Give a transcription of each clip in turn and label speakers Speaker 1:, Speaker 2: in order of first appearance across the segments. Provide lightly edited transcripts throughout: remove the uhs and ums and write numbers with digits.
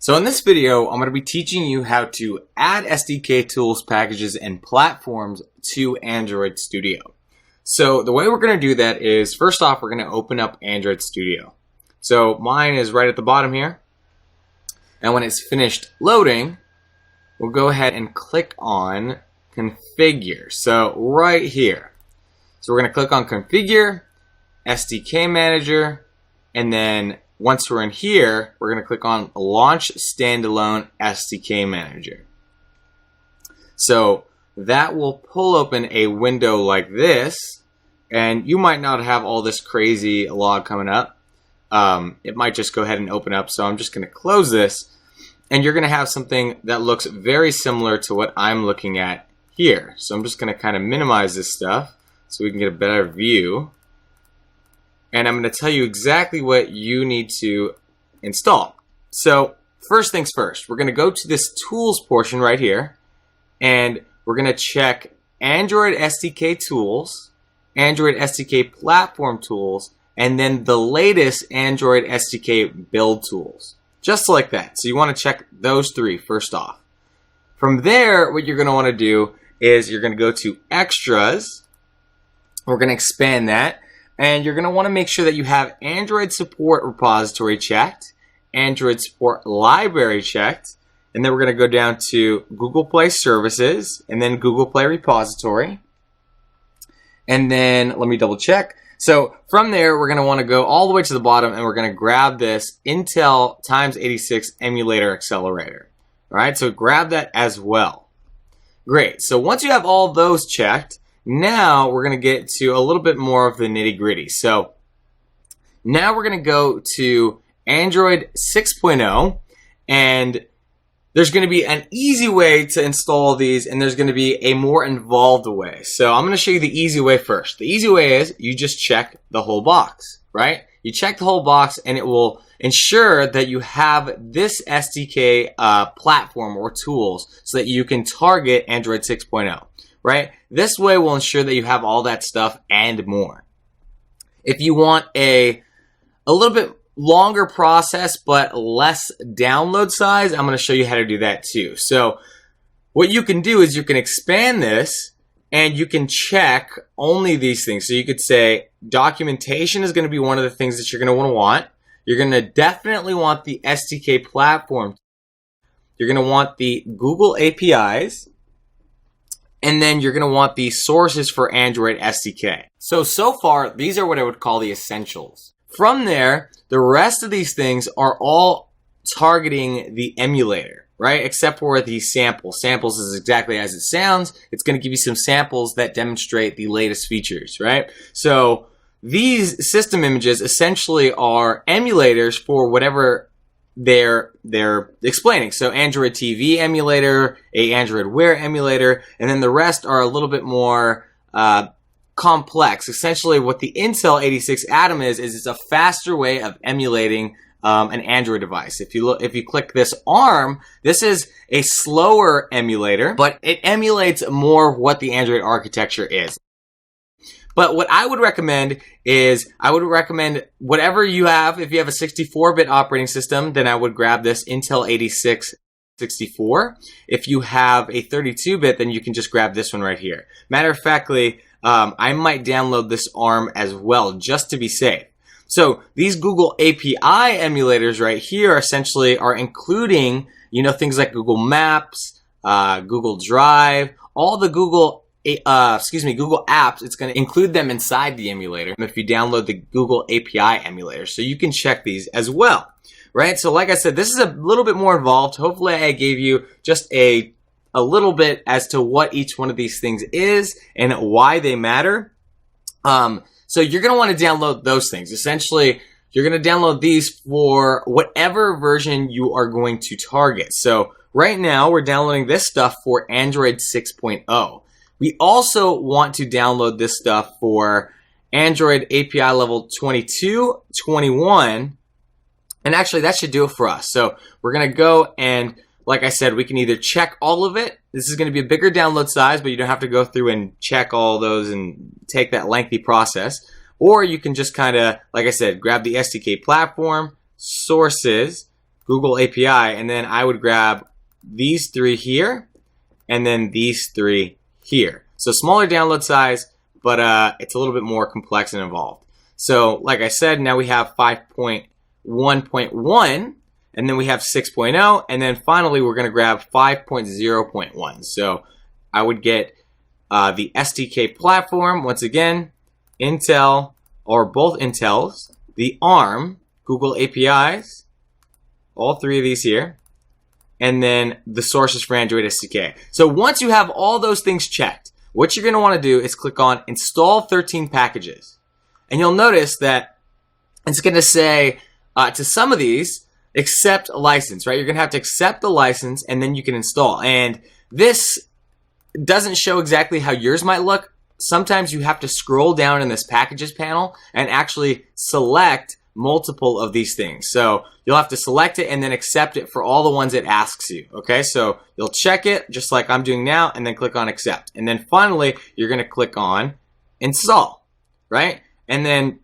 Speaker 1: So in this video, I'm going to be teaching you how to add SDK tools, packages, and platforms to Android Studio. So the way we're going to do that is, first off, we're going to open up Android Studio. So mine is right at the bottom here. And when it's finished loading, we'll go ahead and click on Configure. So right here. So we're going to click on Configure, SDK Manager, and then once we're in here, we're going to click on Launch Standalone SDK Manager. So that will pull open a window like this, and you might not have all this crazy log coming up. It might just go ahead and open up, so I'm just going to close this, and you're going to have something that looks very similar to what I'm looking at here. So I'm just going to kind of minimize this stuff so we can get a better view. And I'm going to tell you exactly what you need to install. So first things first, we're going to go to this tools portion right here, and we're going to check Android SDK tools, Android SDK platform tools, and then the latest Android SDK build tools. Just like that. So you want to check those three first off. From there, what you're going to want to do is you're going to go to Extras. We're going to expand that. And you're going to want to make sure that you have Android Support Repository checked, Android Support Library checked, and then we're going to go down to Google Play Services, and then Google Play Repository. And then, let me double check. So from there, we're going to want to go all the way to the bottom, and we're going to grab this Intel x86 Emulator Accelerator. All right, so grab that as well. Great. So once you have all those checked, now we're going to get to a little bit more of the nitty-gritty. So now we're going to go to Android 6.0, and there's going to be an easy way to install these, and there's going to be a more involved way. So I'm going to show you the easy way first. The easy way is you just check the whole box, right? You check the whole box, and it will ensure that you have this SDK platform or tools so that you can target Android 6.0. Right? This way will ensure that you have all that stuff and more. If you want a little bit longer process but less download size, I'm going to show you how to do that too. So what you can do is you can expand this and you can check only these things. So you could say documentation is going to be one of the things that you're going to want. You're going to definitely want the SDK platform. You're going to want the Google APIs. And then you're going to want the sources for Android SDK. So far, these are what I would call the essentials. From there, the rest of these things are all targeting the emulator, right? Except for the samples. Samples is exactly as it sounds. It's going to give you some samples that demonstrate the latest features, right? So these system images essentially are emulators for whatever they're explaining. So Android TV emulator, a Android Wear emulator, and then the rest are a little bit more complex. Essentially what the Intel 86 Atom is it's a faster way of emulating an Android device. If you click this ARM, this is a slower emulator, but it emulates more what the Android architecture is. But what I would recommend is, I would recommend whatever you have. If you have a 64-bit operating system, then I would grab this Intel 86 64. If you have a 32-bit, then you can just grab this one right here. Matter of factly, I might download this ARM as well, just to be safe. So these Google API emulators right here essentially are including, things like Google Maps, Google Drive, all the Google Apps. It's going to include them inside the emulator if you download the Google API emulator. So you can check these as well, right? So like I said, this is a little bit more involved. Hopefully I gave you just a little bit as to what each one of these things is and why they matter. So you're going to want to download those things. Essentially, you're going to download these for whatever version you are going to target. So right now we're downloading this stuff for Android 6.0. We also want to download this stuff for Android API level 22, 21, and actually that should do it for us. So we're going to go and, like I said, we can either check all of it. This is going to be a bigger download size, but you don't have to go through and check all those and take that lengthy process. Or you can just kind of, like I said, grab the SDK platform, sources, Google API, and then I would grab these 3 here, and then these 3 here. So smaller download size, but it's a little bit more complex and involved. So like I said, now we have 5.1.1, and then we have 6.0, and then finally we're going to grab 5.0.1. So I would get the SDK platform, once again, Intel, or both Intels, the ARM, Google APIs, all 3 of these here, and then the sources for Android SDK. So once you have all those things checked, what you're going to want to do is click on Install 13 Packages. And you'll notice that it's going to say to some of these, accept a license, right? You're going to have to accept the license, and then you can install. And this doesn't show exactly how yours might look. Sometimes you have to scroll down in this Packages panel and actually select multiple of these things. So you'll have to select it and then accept it for all the ones it asks you. Okay, so you'll check it just like I'm doing now, and then click on accept. And then finally, you're going to click on install, right? And then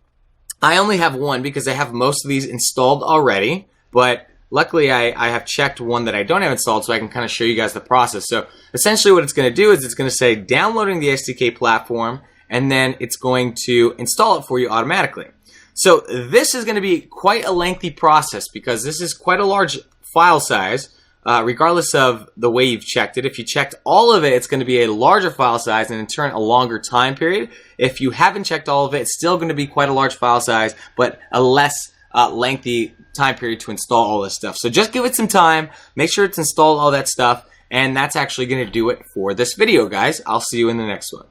Speaker 1: I only have one because I have most of these installed already, but luckily I have checked one that I don't have installed, so I can kind of show you guys the process. So essentially what it's going to do is it's going to say downloading the SDK platform, and then it's going to install it for you automatically. So this is going to be quite a lengthy process because this is quite a large file size, regardless of the way you've checked it. If you checked all of it, it's going to be a larger file size and in turn a longer time period. If you haven't checked all of it, it's still going to be quite a large file size, but a less lengthy time period to install all this stuff. So just give it some time, make sure it's installed all that stuff, and that's actually going to do it for this video, guys. I'll see you in the next one.